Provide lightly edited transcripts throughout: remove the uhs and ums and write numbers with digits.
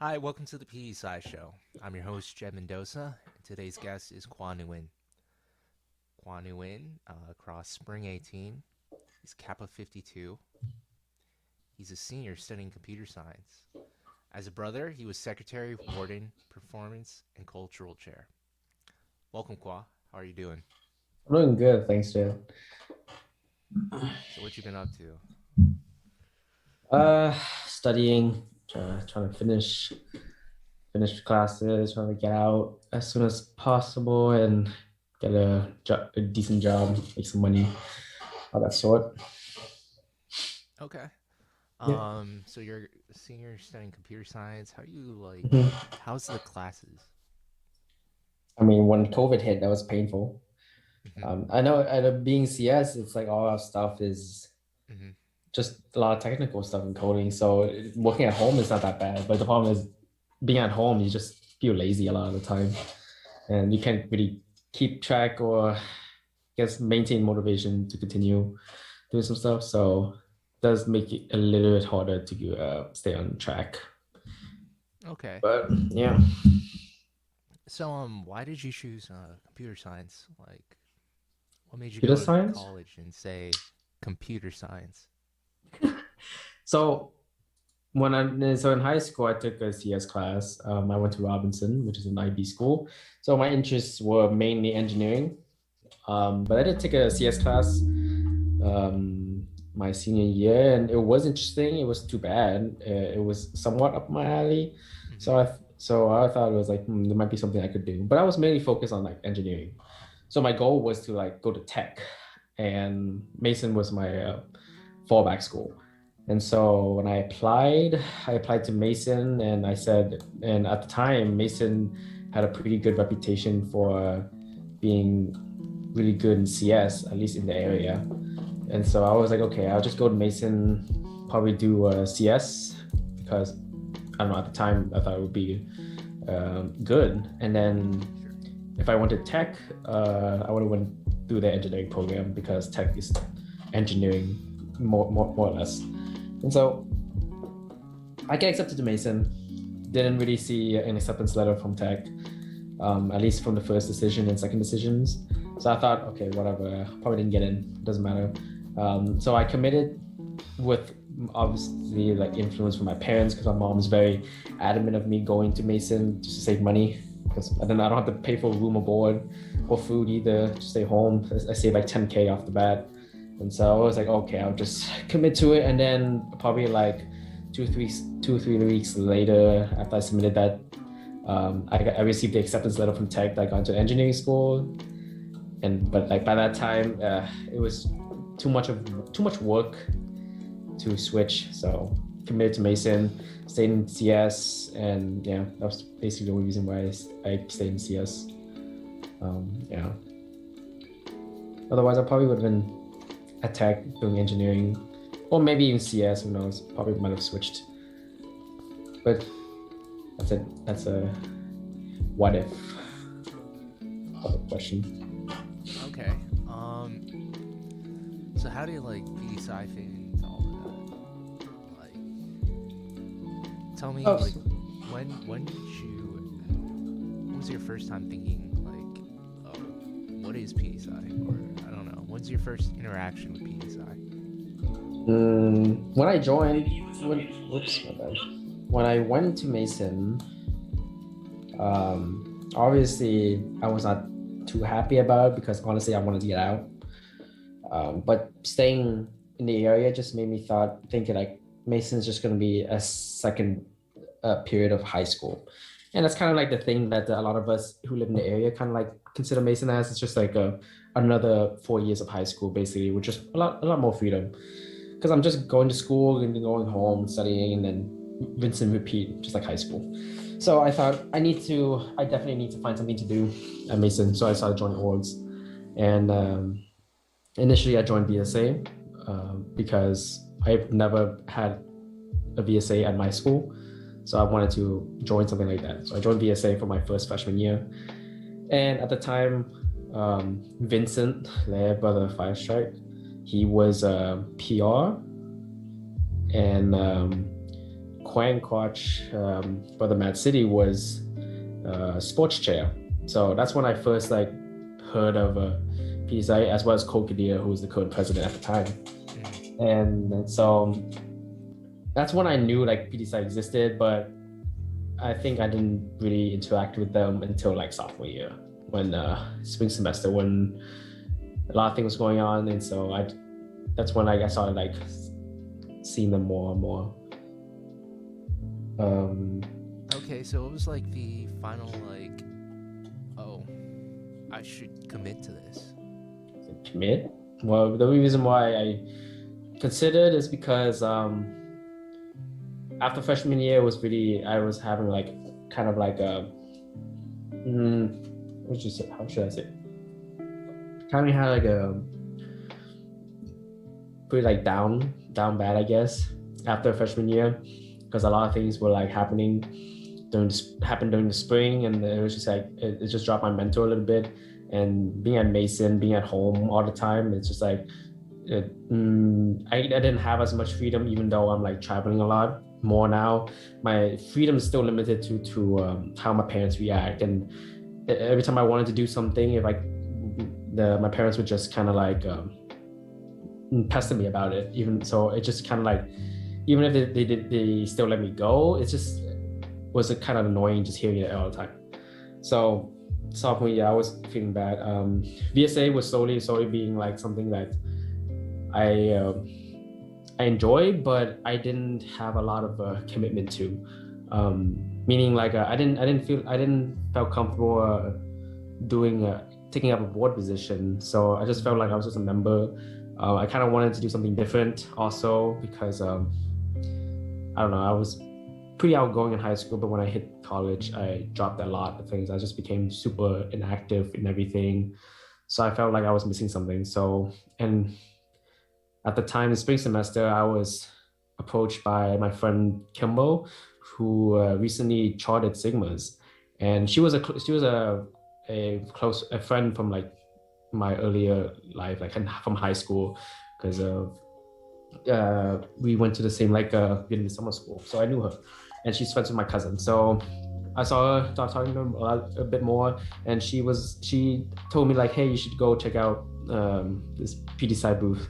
Hi, welcome to the PDPsi show. I'm your host, Jed Mendoza, and today's guest is Khoa Nguyen. Khoa Nguyen, across Spring 18. He's Kappa 52. He's a senior studying computer science. As a brother, he was secretary, warden, performance, and cultural chair. Welcome, Khoa. How are you doing? I'm doing good, thanks, Jay. So, what you been up to? Uh, Studying, trying to finish classes, trying to get out as soon as possible and get a decent job, make some money, all that sort. Okay. Yeah. So you're a senior studying computer science. How do you like? Mhm. How's the classes? I mean, when COVID hit, that was painful. Mm-hmm. I know at being CS, it's like all our stuff is Mm-hmm. just a lot of technical stuff in coding. So working at home is not that bad, but the problem is being at home, you just feel lazy a lot of the time, and you can't really keep track or guess maintain motivation to continue doing some stuff. So it does make it a little bit harder to stay on track. Okay. But yeah, So, why did you choose computer science? Like, what made you computer go to science. college and say computer science? So so in high school, I took a CS class. I went to Robinson, which is an IB school. So my interests were mainly engineering. But I did take a CS class my senior year, and it was interesting. It was too bad. It was somewhat up my alley. Mm-hmm. So I thought it was like there might be something I could do. But I was mainly focused on like engineering. So my goal was to like go to tech, and Mason was my fallback school. And so when I applied to Mason, and and at the time, Mason had a pretty good reputation for being really good in CS, at least in the area. And so I was like, okay, I'll just go to Mason, probably do CS because I don't know, at the time I thought it would be good. And then Sure. if I wanted tech, I would have went through the engineering program because tech is engineering more or less. And so I get accepted to Mason. Didn't really see an acceptance letter from tech, at least from the first decision and second decisions. So I thought, okay, whatever, probably didn't get in, doesn't matter. So I committed with obviously like influence from my parents because my mom is very adamant of me going to Mason just to save money because then I don't have to pay for room or board or food either to stay home. I save like 10K off the bat. And so I was like, okay, I'll just commit to it. And then probably like 2 3 weeks later, after I submitted that, I received the acceptance letter from Tech that I got into engineering school. And but like by that time, it was too much work to switch. So committed to Mason, stayed in CS, and yeah, that was basically the only reason why I stayed in CS. Yeah. Otherwise, I probably would have been at Tech doing engineering, or maybe even CS. Who knows? Probably might have switched. But that's it. That's a what if question. Okay. So how do you like PDPsi fit into all of that? Like, tell me, Oh, like, when did you? When was your first time thinking like, oh, what is PDPsi? Or I don't know. When's your first interaction with PDPsi? when I joined, whoops, my bad. When I went to Mason, obviously I was not too happy about it because honestly I wanted to get out. But staying in the area just made me thinking like Mason's just going to be a second period of high school, and that's kind of like the thing that a lot of us who live in the area kind of like consider Mason as. It's just like another 4 years of high school basically, which is a lot more freedom because I'm just going to school and then going home, studying, and then rinse and repeat, just like high school. So I thought I definitely need to find something to do at Mason. So I started joining orgs, and initially I joined BSA because I've never had a VSA at my school. So I wanted to join something like that. So I joined VSA for my first freshman year. And at the time, Vincent, their brother Fire Strike, he was a PR, and Quang coach for the Mad City was sports chair. So that's when I first like heard of PDPsi, as well as Ko Kadir, who was the current president at the time. And so that's when I knew like PDPsi existed, but I think I didn't really interact with them until like sophomore year, when spring semester, when a lot of things was going on. And so that's when I started like seeing them more and more. Okay, so it was like the final like, oh, I should commit to this. Commit? Well, the reason why I considered is because after freshman year was really, I was having like kind of like a how should I say? Kind of had like a pretty like down bad, I guess, after freshman year, because a lot of things were like happened during the spring, and it was just like it just dropped my mental a little bit. And being at Mason, being at home all the time, it's just like I didn't have as much freedom, even though I'm like traveling a lot more now. My freedom is still limited to how my parents react, and every time I wanted to do something, if my parents would just kind of like pester me about it. Even so, it just kind of like, even if they still let me go, it just was a kind of annoying just hearing it all the time. So sophomore year, I was feeling bad. VSA was slowly being like something that I enjoy, but I didn't have a lot of commitment to. Meaning like I didn't feel comfortable taking up a board position. So I just felt like I was just a member. I kind of wanted to do something different also, because I don't know, I was pretty outgoing in high school, but when I hit college, I dropped a lot of things. I just became super inactive in everything. So I felt like I was missing something. So, and at the time, the spring semester, I was approached by my friend Kimbo, who recently charted Sigmas, and she was a friend from like my earlier life, like from high school, because we went to the same like Vietnamese summer school, so I knew her, and she's friends with my cousin. So I saw her, started talking to her a bit more, and she told me like, hey, you should go check out this PDPsi booth.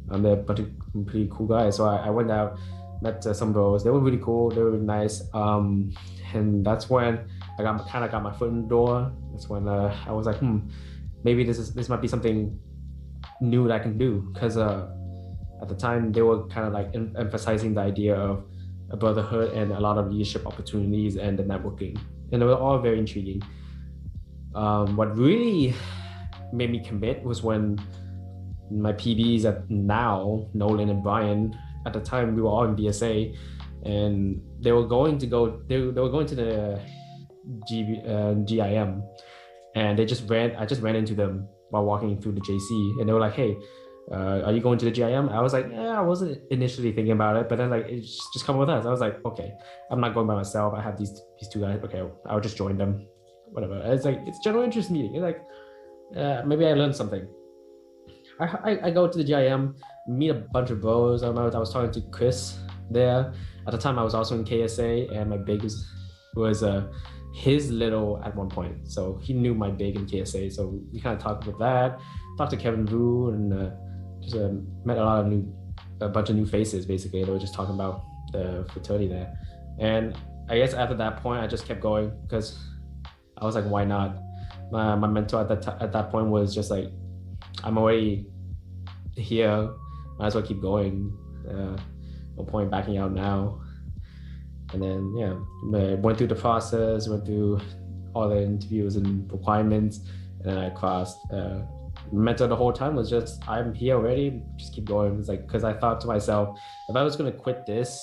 They're pretty cool guys. So I went out, met some girls. They were really cool. They were really nice. And that's when I got my foot in the door. That's when I was like, maybe this might be something new that I can do. Because at the time they were kind of like emphasizing the idea of a brotherhood and a lot of leadership opportunities and the networking, and they were all very intriguing. What really made me commit was when my PBs at now, Nolan and Brian, at the time we were all in BSA, and they were going to the GIM, and I just ran into them while walking through the JC, and they were like, hey, are you going to the GIM? I was like, yeah, I wasn't initially thinking about it, but then like, it's just come with us. I was like, okay, I'm not going by myself. I have these two guys. Okay, I'll just join them, whatever. It's like, it's general interest meeting. It's like, maybe I learned something. I go to the GIM, meet a bunch of bros. I remember I was talking to Chris there. At the time, I was also in KSA, and my big was his little at one point. So he knew my big in KSA. So we kind of talked about that. Talked to Kevin Vu, and just met a bunch of new faces. Basically, they were just talking about the fraternity there. And I guess after that point, I just kept going because I was like, why not? My mentor at that point was just like, I'm already here, might as well keep going. No point backing out now. And then went through the process, went through all the interviews and requirements, and then I crossed. Mentor the whole time was just, I'm here already, just keep going. It's like, because I thought to myself, if I was going to quit this,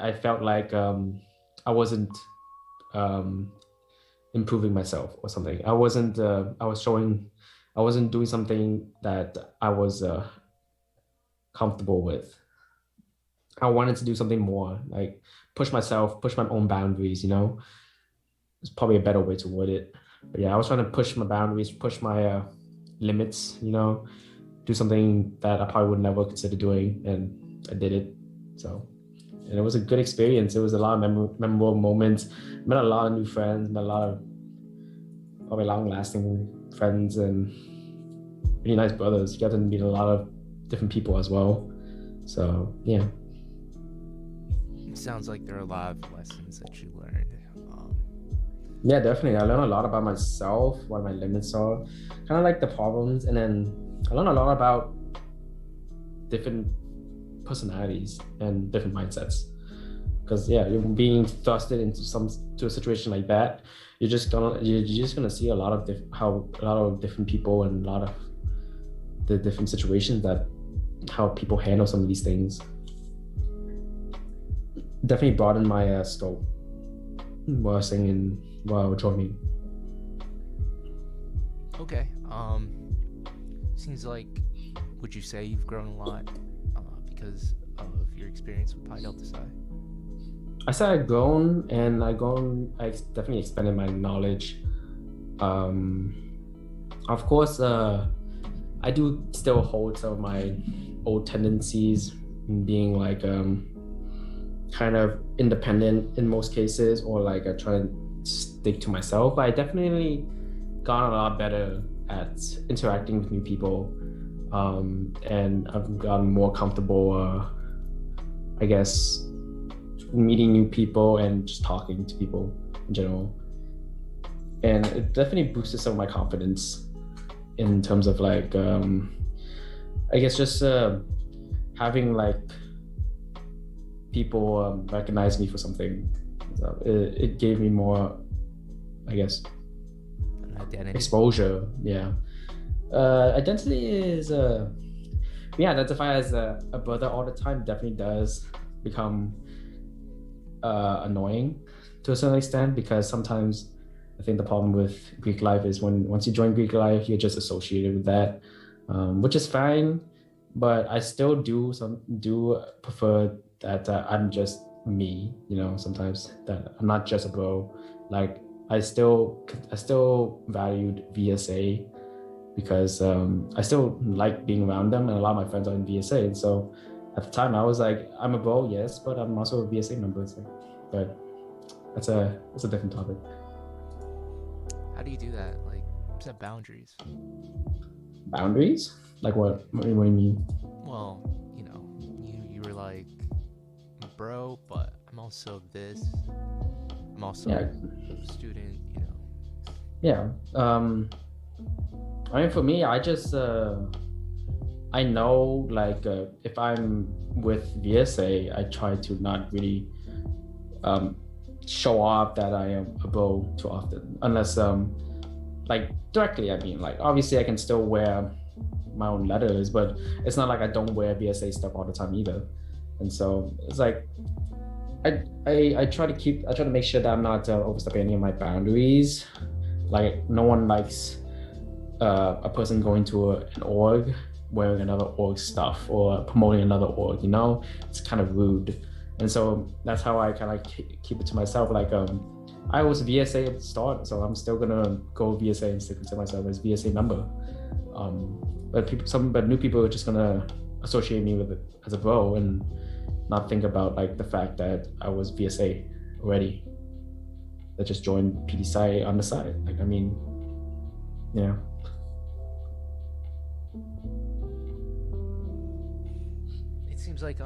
I felt like I wasn't improving myself or something. I wasn't doing something that I was comfortable with. I wanted to do something more, like push myself, push my own boundaries, It's probably a better way to word it. But yeah, I was trying to push my boundaries, push my limits, do something that I probably would never consider doing, and I did it. So and it was a good experience. It was a lot of memorable moments. Met a lot of new friends, met a lot of probably long-lasting friends, and really nice brothers. You got to meet a lot of different people as well. So yeah. It sounds like there are a lot of lessons that you learned. Yeah, definitely. I learned a lot about myself, what my limits are, kind of like the problems, and then I learned a lot about different personalities and different mindsets. Because yeah, you're being thrusted into a situation like that, you're just gonna see a lot of different people and a lot of the different situations that how people handle some of these things. Definitely broadened my scope while singing, while joining. Okay. Seems like, would you say you've grown a lot because of your experience with Pi Delta Psi? I said I've grown, and I definitely expanded my knowledge. Of course, I do still hold some of my old tendencies, being like kind of independent in most cases, or like I try to stick to myself. But I definitely gotten a lot better at interacting with new people, and I've gotten more comfortable, I guess, meeting new people and just talking to people in general. And it definitely boosted some of my confidence in terms of like, I guess just having like people recognize me for something. So it gave me more, I guess, An identity. exposure. Yeah. Identity is being identified as a brother all the time definitely does become annoying to a certain extent, because sometimes I think the problem with Greek life is once you join Greek life, you're just associated with that, which is fine. But I still do prefer that I'm just me. Sometimes that I'm not just a bro. Like I still valued VSA because I still like being around them, and a lot of my friends are in VSA. And so at the time, I was like, I'm a bro, yes, but I'm also a VSA member. But that's a different topic. How do you do that? Like, set boundaries. Boundaries? Like what? What do you mean? Well, you were like, bro, but I'm also this. I'm also a student. Yeah. I mean, for me, I just I know like if I'm with VSA, I try to not really show off that I am a bro too often, unless like directly. I mean, like obviously I can still wear my own letters, but it's not like I don't wear VSA stuff all the time either. And so it's like I try to make sure that I'm not overstepping any of my boundaries. Like no one likes a person going to an org wearing another org stuff or promoting another org. It's kind of rude. And so that's how I kind of keep it to myself. Like I was VSA at the start, so I'm still gonna go VSA and stick to myself as VSA member. But new people are just gonna associate me with it as a bro and not think about like the fact that I was VSA already, that just joined PDPsi on the side. Like, I mean, yeah. It seems like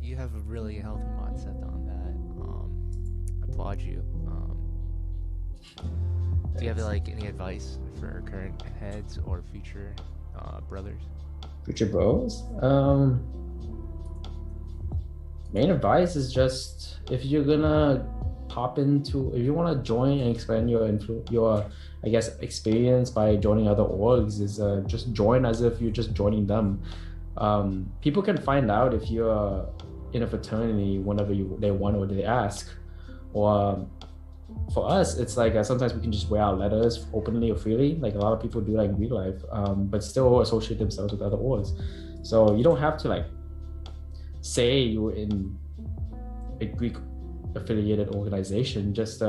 you have a really healthy mindset on that. I applaud you. Do you have like any advice for current heads or future brothers? Future bros? Main advice is just, if you want to join and expand your I guess experience by joining other orgs, is just join as if you're just joining them. People can find out if you're in a fraternity whenever they want or they ask. Or for us, it's like sometimes we can just wear our letters openly or freely, like a lot of people do that in Greek life, but still associate themselves with other orgs. So you don't have to like say you're in a Greek affiliated organization. Just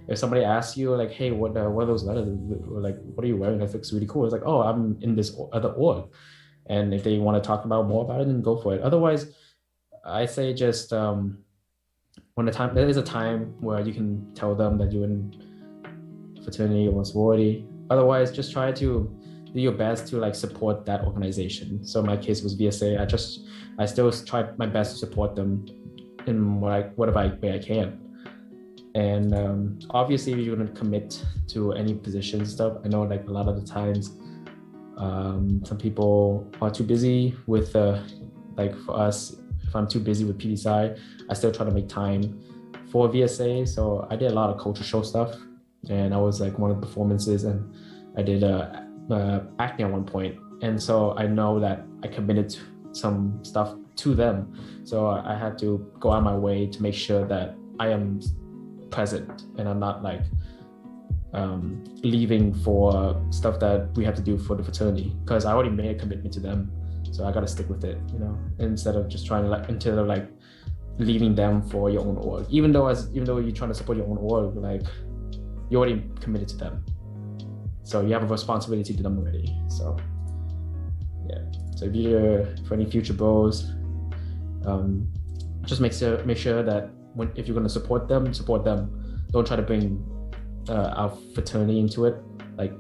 if somebody asks you like, hey, what are those letters, or like, what are you wearing, that looks really cool, it's like, oh, I'm in this other org. And if they want to talk about more about it, then go for it. Otherwise, I say just when there is a time where you can tell them that you're in fraternity or sorority. Otherwise, just try to do your best to like support that organization. So my case was VSA. I still try my best to support them in whatever way I can. And obviously, if you're gonna commit to any position stuff, I know like a lot of the times, some people are too busy with like for us. If I'm too busy with PDPsi, I still try to make time for VSA. So I did a lot of culture show stuff, and I was like one of the performances, and I did acting at one point. And so I know that I committed some stuff to them. So I had to go out of my way to make sure that I am present and I'm not like leaving for stuff that we have to do for the fraternity, because I already made a commitment to them. So I got to stick with it, you know, instead of just trying to like leaving them for your own org. Even though you're trying to support your own org, like you're already committed to them. So you have a responsibility to them already. So yeah. So if you're for any future bros, just make sure that if you're going to support them. Don't try to bring our fraternity into it. Like,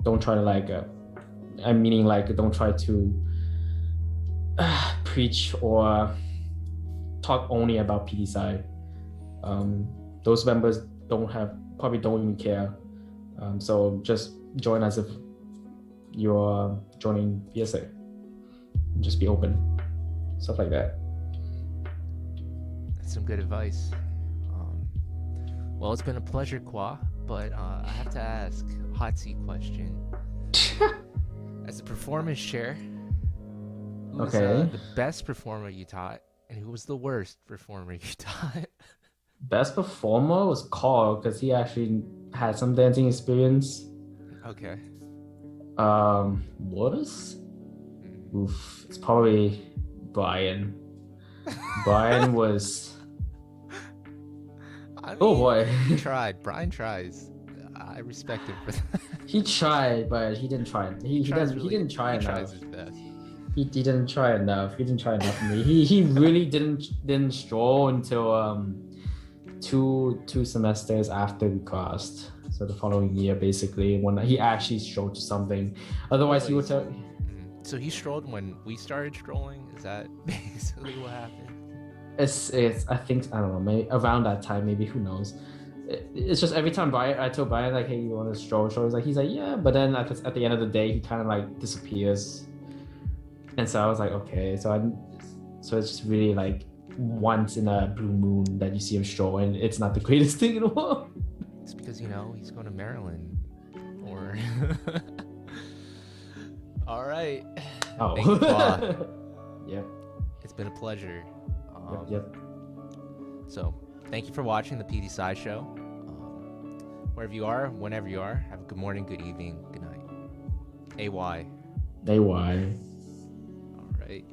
don't try to don't try to preach or talk only about PDPsi. Those members probably don't even care. So just join as if you're joining PSA. Just be open, stuff like that. That's some good advice. Well, it's been a pleasure, Khoa, but I have to ask a hot seat question. As a performance chair, who was the best performer you taught, and who was the worst performer you taught? Best performer was Carl, because he actually had some dancing experience. Okay. Worst? Oof, it's probably Brian. Brian was... I mean, oh boy. He tried. Brian tries. I respect him for that. He tried, but he didn't try. He didn't try enough. Tries his best. He didn't try enough. He didn't try enough for me. He really didn't stroll until two semesters after we crossed. So the following year, basically, when he actually strolled to something. Otherwise, he would tell. So he strolled when we started strolling. Is that basically what happened? It's I think, I don't know, maybe around that time, maybe, who knows. It's just every time I told Brian like, hey, you want to stroll? He's like, yeah, but then at the end of the day, he kind of like disappears. And so I was like, okay, so it's just really like once in a blue moon that you see him stroll, and it's not the greatest thing in the world. It's because, you know, he's going to Maryland or all right. Oh. Thank you, Khoa. Yep. It's been a pleasure. Yep. So thank you for watching the PDPsi show. Wherever you are, whenever you are, have a good morning, good evening, good night. AY. AY. All right.